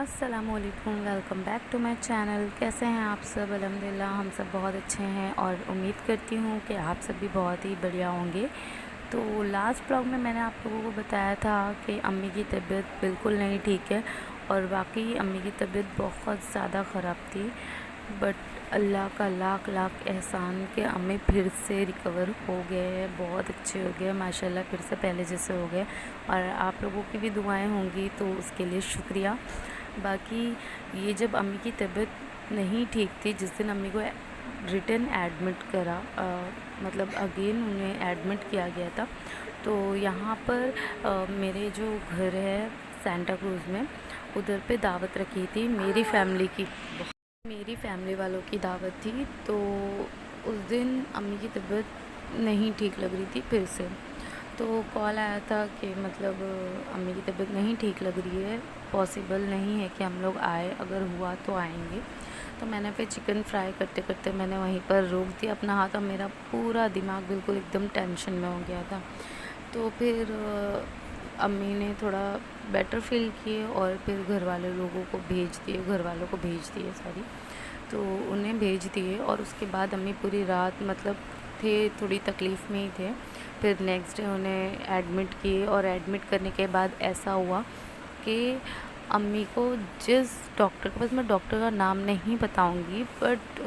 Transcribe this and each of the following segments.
अस्सलामुअलैकुम, welcome back to my channel. कैसे हैं आप सब? अल्हम्दुलिल्लाह हम सब बहुत अच्छे हैं और उम्मीद करती हूँ कि आप सब भी बहुत ही बढ़िया होंगे। तो लास्ट ब्लॉग में मैंने आप लोगों को बताया था कि अम्मी की तबीयत बिल्कुल नहीं ठीक है और वाकई अम्मी की तबीयत बहुत ज़्यादा ख़राब थी। बट अल्लाह का लाख लाख एहसान कि अम्मी फिर से रिकवर हो गए हैं, बहुत अच्छे हो गए माशाल्लाह, फिर से पहले जैसे हो गए। और आप लोगों की भी दुआएं होंगी तो उसके लिए शुक्रिया। बाकी ये जब अम्मी की तबीयत नहीं ठीक थी, जिस दिन अम्मी को रिटर्न एडमिट करा, मतलब अगेन उन्हें एडमिट किया गया था, तो यहाँ पर मेरे जो घर है सेंटा क्रूज़ में, उधर पे दावत रखी थी मेरी फैमिली वालों की दावत थी। तो उस दिन अम्मी की तबीयत नहीं ठीक लग रही थी फिर से, तो कॉल आया था कि मतलब अम्मी की तबीयत नहीं ठीक लग रही है, पॉसिबल नहीं है कि हम लोग आए, अगर हुआ तो आएंगे। तो मैंने फिर चिकन फ्राई करते करते मैंने वहीं पर रोक दिया अपना हाथ, और मेरा पूरा दिमाग बिल्कुल एकदम टेंशन में हो गया था। तो फिर अम्मी ने थोड़ा बेटर फील किए और फिर घर वालों को भेज दिए सॉरी, तो उन्हें भेज दिए। और उसके बाद अम्मी पूरी रात मतलब थे, थोड़ी तकलीफ़ में ही थे। फिर नेक्स्ट डे उन्हें एडमिट किए और एडमिट करने के बाद ऐसा हुआ कि अम्मी को जिस डॉक्टर के पास, मैं डॉक्टर का नाम नहीं बताऊंगी, बट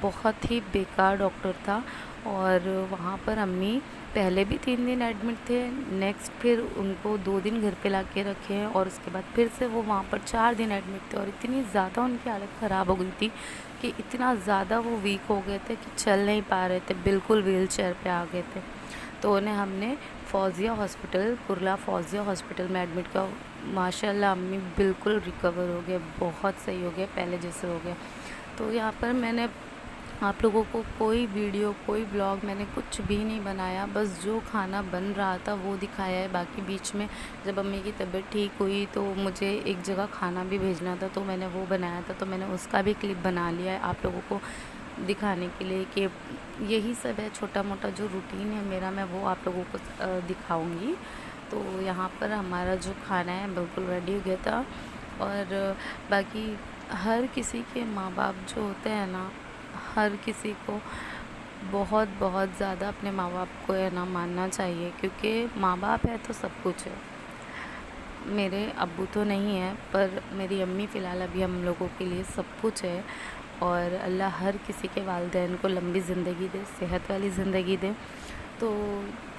बहुत ही बेकार डॉक्टर था। और वहाँ पर अम्मी पहले भी 3 दिन एडमिट थे, नेक्स्ट फिर उनको 2 दिन घर पे ला के रखे हैं, और उसके बाद फिर से वो वहाँ पर 4 दिन एडमिट थे। और इतनी ज़्यादा उनकी हालत ख़राब हो गई थी कि इतना ज़्यादा वो वीक हो गए थे कि चल नहीं पा रहे थे, बिल्कुल व्हील चेयर पर आ गए थे। तो उन्हें हमने फौजिया हॉस्पिटल, कुरला फौजिया हॉस्पिटल में एडमिट किया। माशाल्लाह अम्मी बिल्कुल रिकवर हो गए, बहुत सही हो गए, पहले जैसे हो गए। तो यहाँ पर मैंने आप लोगों को कोई वीडियो, कोई ब्लॉग मैंने कुछ भी नहीं बनाया, बस जो खाना बन रहा था वो दिखाया है। बाकी बीच में जब अम्मी की तबीयत ठीक हुई तो मुझे एक जगह खाना भी भेजना था, तो मैंने वो बनाया था, तो मैंने उसका भी क्लिप बना लिया है आप लोगों को दिखाने के लिए कि यही सब है, छोटा मोटा जो रूटीन है मेरा, मैं वो आप लोगों को दिखाऊंगी। तो यहाँ पर हमारा जो खाना है बिल्कुल रेडी हो गया था। और बाकी हर किसी के माँ बाप जो होते हैं ना, हर किसी को बहुत बहुत ज़्यादा अपने माँ बाप को है ना मानना चाहिए, क्योंकि माँ बाप है तो सब कुछ है। मेरे अब्बू तो नहीं है, पर मेरी अम्मी फ़िलहाल अभी हम लोगों के लिए सब कुछ है। और अल्लाह हर किसी के वालिदैन को लंबी ज़िंदगी दे, सेहत वाली ज़िंदगी दे। तो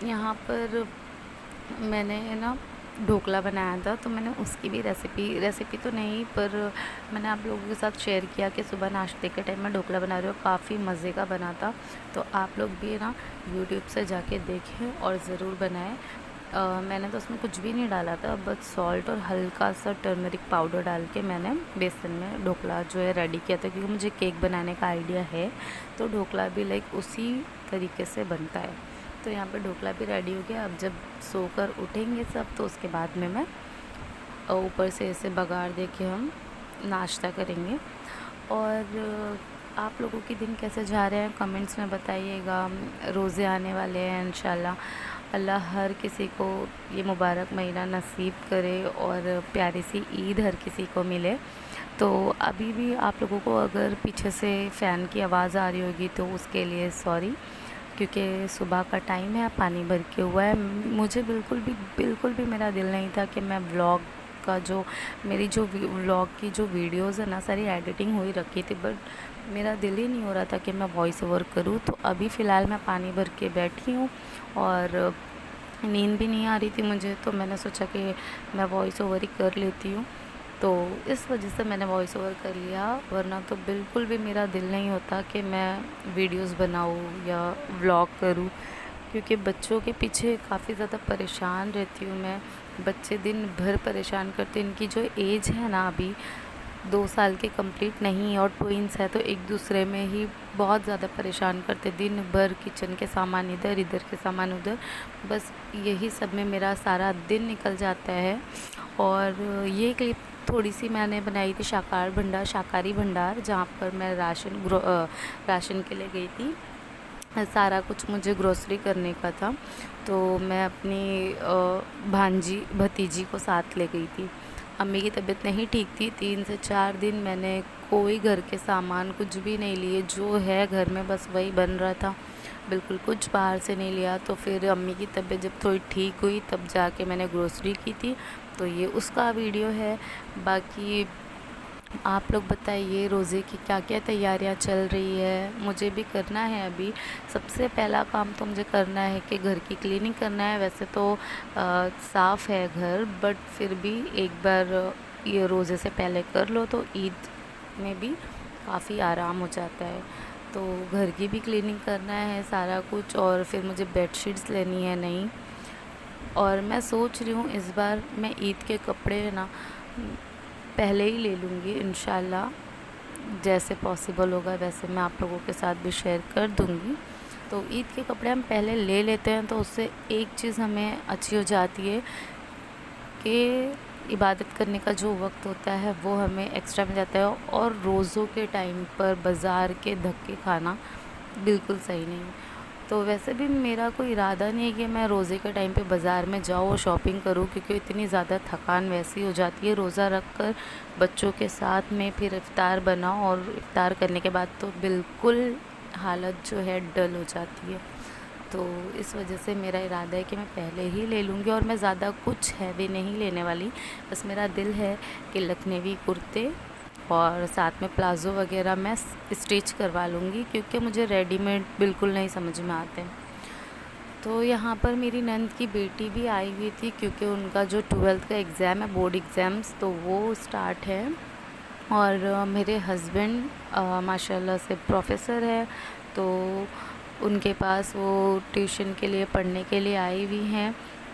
यहाँ पर मैंने ना ढोकला बनाया था, तो मैंने उसकी भी रेसिपी तो नहीं, पर मैंने आप लोगों के साथ शेयर किया कि सुबह नाश्ते के टाइम में ढोकला बना रही हूँ, काफ़ी मज़े का बना था। तो आप लोग भी ना यूट्यूब से जाके देखें और ज़रूर बनाएं। मैंने तो उसमें कुछ भी नहीं डाला था, बस सॉल्ट और हल्का सा टर्मरिक पाउडर डाल के मैंने बेसन में ढोकला जो है रेडी किया था, क्योंकि मुझे केक बनाने का आइडिया है, तो ढोकला भी लाइक उसी तरीके से बनता है। तो यहाँ पे ढोकला भी रेडी हो गया। अब जब सोकर उठेंगे सब, तो उसके बाद में मैं ऊपर से ऐसे बघार दे के हम नाश्ता करेंगे। और आप लोगों के दिन कैसे जा रहे हैं कमेंट्स में बताइएगा। रोज़े आने वाले हैं इंशाल्लाह, अल्लाह हर किसी को ये मुबारक महीना नसीब करे और प्यारी सी ईद हर किसी को मिले। तो अभी भी आप लोगों को अगर पीछे से फ़ैन की आवाज़ आ रही होगी तो उसके लिए सॉरी, क्योंकि सुबह का टाइम है, पानी भर के हुआ है। मुझे बिल्कुल भी मेरा दिल नहीं था कि मैं व्लॉग का जो मेरी जो व्लॉग की जो वीडियोज़ है ना, सारी एडिटिंग हुई रखी थी, बट मेरा दिल ही नहीं हो रहा था कि मैं वॉइस ओवर करूँ। तो अभी फ़िलहाल मैं पानी भर के बैठी हूँ और नींद भी नहीं आ रही थी मुझे, तो मैंने सोचा कि मैं वॉइस ओवर ही कर लेती हूँ। तो इस वजह से मैंने वॉइस ओवर कर लिया, वरना तो बिल्कुल भी मेरा दिल नहीं होता कि मैं वीडियोस बनाऊँ या व्लॉग करूँ, क्योंकि बच्चों के पीछे काफ़ी ज़्यादा परेशान रहती हूँ मैं। बच्चे दिन भर परेशान करते, इनकी जो एज है ना अभी 2 साल के कंप्लीट नहीं, और ट्विंस है, तो एक दूसरे में ही बहुत ज़्यादा परेशान करते, दिन भर किचन के सामान इधर, इधर के सामान उधर, बस यही सब में मेरा सारा दिन निकल जाता है। और ये क्लिप थोड़ी सी मैंने बनाई थी शाकाहारी भंडार, जहाँ पर मैं राशन के लिए गई थी। सारा कुछ मुझे ग्रोसरी करने का था, तो मैं अपनी भांजी भतीजी को साथ ले गई थी। अम्मी की तबीयत नहीं ठीक थी। 3 से 4 दिन मैंने कोई घर के सामान कुछ भी नहीं लिए, जो है घर में बस वही बन रहा था, बिल्कुल कुछ बाहर से नहीं लिया। तो फिर अम्मी की तबीयत जब थोड़ी ठीक हुई तब जाके मैंने ग्रोसरी की थी, तो ये उसका वीडियो है। बाकी आप लोग बताइए रोज़े की क्या क्या तैयारियां चल रही है। मुझे भी करना है। अभी सबसे पहला काम तो मुझे करना है कि घर की क्लीनिंग करना है। वैसे तो साफ़ है घर, बट फिर भी एक बार ये रोज़े से पहले कर लो तो ईद में भी काफ़ी आराम हो जाता है। तो घर की भी क्लीनिंग करना है सारा कुछ, और फिर मुझे बेडशीट्स लेनी है नई। और मैं सोच रही हूँ इस बार मैं ईद के कपड़े ना पहले ही ले लूँगी इंशाल्लाह, जैसे पॉसिबल होगा वैसे मैं आप लोगों के साथ भी शेयर कर दूँगी। तो ईद के कपड़े हम पहले ले लेते हैं तो उससे एक चीज़ हमें अच्छी हो जाती है कि इबादत करने का जो वक्त होता है वो हमें एक्स्ट्रा मिल जाता है। और रोज़ों के टाइम पर बाज़ार के धक्के खाना बिल्कुल सही नहीं है। तो वैसे भी मेरा कोई इरादा नहीं है कि मैं रोज़े के टाइम पे बाज़ार में जाऊँ और शॉपिंग करूँ, क्योंकि इतनी ज़्यादा थकान वैसी हो जाती है रोज़ा रख कर बच्चों के साथ में, फिर इफ़्तार बनाओ और इफ़्तार करने के बाद तो बिल्कुल हालत जो है डल हो जाती है। तो इस वजह से मेरा इरादा है कि मैं पहले ही ले लूँगी, और मैं ज़्यादा कुछ हैवी नहीं लेने वाली। बस मेरा दिल है कि लखनवी कुर्ते और साथ में प्लाज़ो वगैरह मैं स्टिच करवा लूँगी, क्योंकि मुझे रेडीमेड बिल्कुल नहीं समझ में आते। तो यहाँ पर मेरी नंद की बेटी भी आई हुई थी, क्योंकि उनका जो 12th का एग्ज़ाम है, बोर्ड एग्ज़ाम्स, तो वो स्टार्ट है। और मेरे हस्बैंड माशाल्लाह से प्रोफेसर है, तो उनके पास वो ट्यूशन के लिए पढ़ने के लिए आई हुई हैं।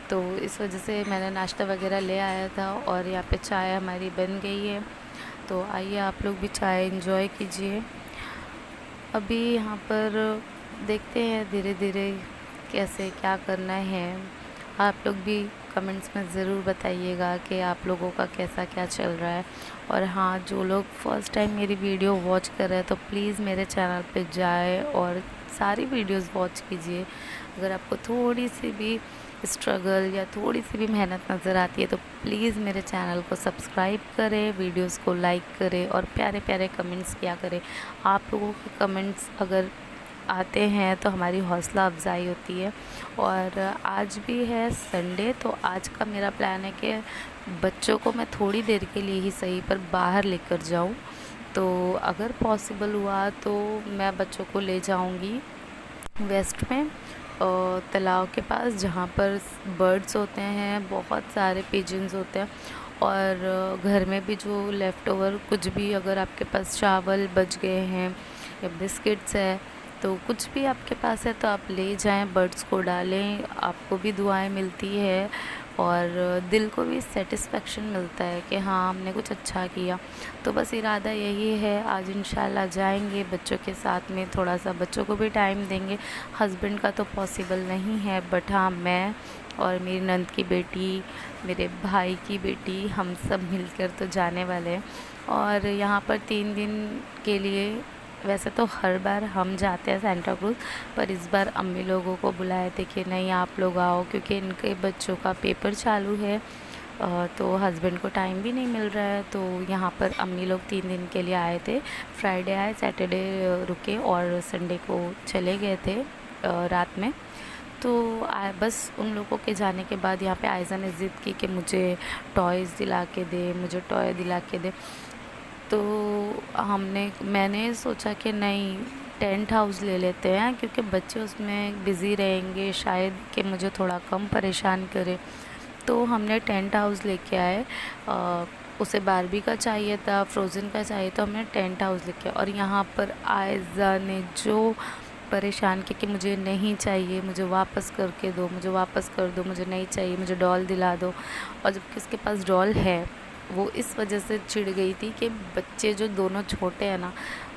तो इस वजह से मैंने नाश्ता वगैरह ले आया था, और यहाँ पे चाय हमारी बन गई है। तो आइए आप लोग भी चाय एंजॉय कीजिए। अभी यहाँ पर देखते हैं धीरे धीरे कैसे क्या करना है। आप लोग भी कमेंट्स में ज़रूर बताइएगा कि आप लोगों का कैसा क्या चल रहा है। और हाँ, जो लोग फर्स्ट टाइम मेरी वीडियो वॉच कर रहे हैं तो प्लीज़ मेरे चैनल पे जाए और सारी वीडियोस वॉच कीजिए। अगर आपको थोड़ी सी भी स्ट्रगल या थोड़ी सी भी मेहनत नज़र आती है तो प्लीज़ मेरे चैनल को सब्सक्राइब करें, वीडियोस को लाइक करें और प्यारे प्यारे कमेंट्स किया करें। आप लोगों के कमेंट्स अगर आते हैं तो हमारी हौसला अफजाई होती है। और आज भी है संडे, तो आज का मेरा प्लान है कि बच्चों को मैं थोड़ी देर के लिए ही सही पर बाहर लेकर जाऊं। तो अगर पॉसिबल हुआ तो मैं बच्चों को ले जाऊंगी वेस्ट में तालाब के पास, जहाँ पर बर्ड्स होते हैं, बहुत सारे पिजन्स होते हैं। और घर में भी जो लेफ़्ट ओवर कुछ भी अगर आपके पास चावल बच गए हैं या बिस्किट्स है, तो कुछ भी आपके पास है तो आप ले जाएं, बर्ड्स को डालें, आपको भी दुआएं मिलती है और दिल को भी सेटिस्फेक्शन मिलता है कि हाँ हमने कुछ अच्छा किया। तो बस इरादा यही है, आज इंशाल्लाह जाएंगे बच्चों के साथ में, थोड़ा सा बच्चों को भी टाइम देंगे। हस्बैंड का तो पॉसिबल नहीं है, बट हाँ मैं और मेरी नंद की बेटी, मेरे भाई की बेटी, हम सब मिलकर तो जाने वाले हैं। और यहाँ पर 3 दिन के लिए, वैसे तो हर बार हम जाते हैं सेंटा क्रूज़, पर इस बार अम्मी लोगों को बुलाए थे कि नहीं आप लोग आओ, क्योंकि इनके बच्चों का पेपर चालू है। तो हस्बैंड को टाइम भी नहीं मिल रहा है। तो यहाँ पर अम्मी लोग 3 दिन के लिए आए थे। फ्राइडे आए, सैटरडे रुके और संडे को चले गए थे रात में। तो बस उन लोगों के जाने के बाद यहाँ पे आयज़ा ने ज़िद की कि मुझे टॉयज़ दिला के दे, मुझे टॉय दिला के दे। तो मैंने सोचा कि नहीं, टेंट हाउस ले लेते हैं, क्योंकि बच्चे उसमें बिज़ी रहेंगे, शायद कि मुझे थोड़ा कम परेशान करे। तो हमने टेंट हाउस लेके आए। उसे बारबी का चाहिए था, फ्रोज़न का चाहिए, तो हमने टेंट हाउस लेके आए। और यहाँ पर आयज़ा ने जो परेशान किया कि मुझे नहीं चाहिए, मुझे वापस करके दो, मुझे वापस कर दो, मुझे नहीं चाहिए, मुझे डॉल दिला दो। और जबकि उसके पास डॉल है, वो इस वजह से चिढ़ गई थी कि बच्चे जो दोनों छोटे हैं ना,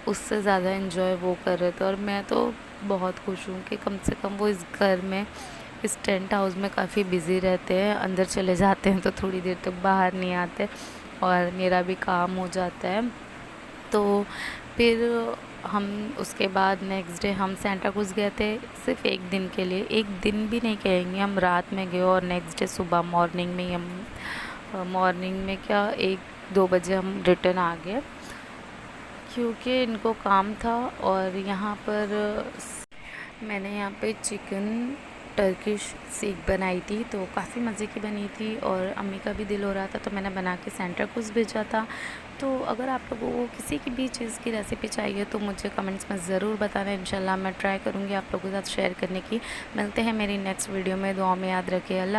उससे ज़्यादा एंजॉय वो कर रहे थे। और मैं तो बहुत खुश हूँ कि कम से कम वो इस घर में, इस टेंट हाउस में काफ़ी बिज़ी रहते हैं, अंदर चले जाते हैं तो थोड़ी देर तक बाहर नहीं आते, और मेरा भी काम हो जाता है। तो फिर हम उसके बाद नेक्स्ट डे हम सेंटा क्रूज़ गए थे, सिर्फ एक दिन के लिए। एक दिन भी नहीं कहेंगे, हम रात में गए और नेक्स्ट डे सुबह मॉर्निंग में ही हम मॉर्निंग में क्या 1-2 बजे हम रिटर्न आ गए, क्योंकि इनको काम था। और यहाँ पर मैंने यहाँ पे चिकन टर्किश सीख बनाई थी, तो काफ़ी मज़े की बनी थी और अम्मी का भी दिल हो रहा था, तो मैंने बना के सेंटर कुछ भेजा था। तो अगर आप लोगों को किसी की भी चीज़ की रेसिपी चाहिए तो मुझे कमेंट्स में ज़रूर बताना। इंशाल्लाह मैं ट्राई करूँगी आप लोगों के साथ शेयर करने की। मिलते हैं मेरी नेक्स्ट वीडियो में, दुआ में याद रखिए। अल्लाह।